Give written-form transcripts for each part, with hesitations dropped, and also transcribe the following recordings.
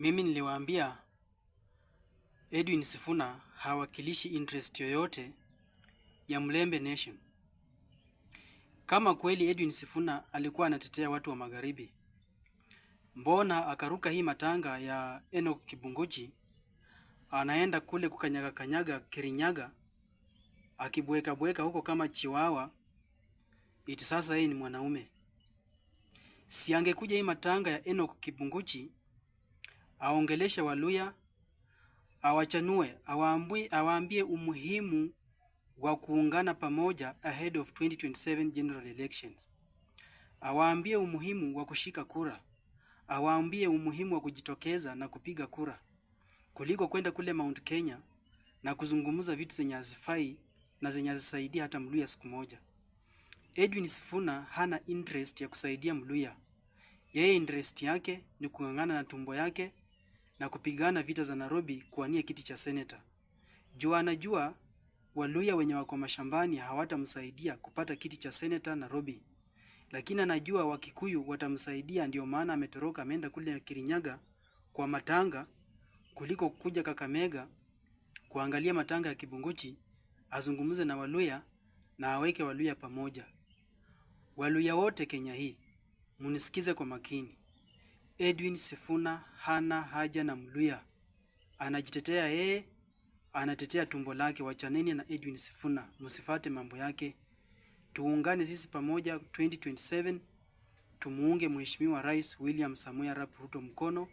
Mimi niliwaambia Edwin Sifuna hawakilishi interest yoyote ya Mlembe Nation. Kama kweli Edwin Sifuna alikuwa anatetea watu wa magharibi, mbona akaruka hii matanga ya Enoch Kibunguchi, anaenda kule kukanyaga Kirinyaga, akibweka huko kama chiwawa, iti sasa yeye ni mwanaume? Si angekuja hii matanga ya Enoch Kibunguchi, aongeleshe Waluya, awachanue, awaambie umuhimu wa kuungana pamoja ahead of 2027 general elections. Awaambie umuhimu wa kushika kura. Awaambie umuhimu wa kujitokeza na kupiga kura, kuliko kwenda kule Mount Kenya na kuzungumza vitu zenye hazifai na zenye hazisaidia hata Mluya siku moja. Edwin Sifuna hana interest ya kusaidia Mluya. Yeye interest yake ni kung'ang'ana na tumbo yake na kupigana vita za Nairobi kuwania kiti cha senator. Jua anajua Waluya wenye wako mashambani hawatamsaidia kupata kiti cha senator Nairobi. Lakini anajua Wakikuyu watamsaidia, ndio maana ametoroka ameenda kule Kirinyaga kwa matanga, kuliko kuja Kakamega kuangalia matanga ya Kibunguchi, azungumuze na Waluya na aweke Waluya pamoja. Waluya wote Kenya hii, munisikize kwa makini. Edwin Sifuna hana haja na Mluya. Anajitetea yeye, anatetea tumbo lake. Wachaneni na Edwin Sifuna, msifate mambo yake. Tuungane sisi pamoja 2027, tumuunge Mheshimiwa Rais William Samoei Arap Ruto mkono,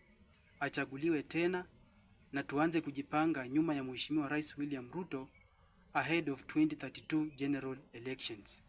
achaguliwe tena, na tuanze kujipanga nyuma ya Mheshimiwa Rais William Ruto ahead of 2032 general elections.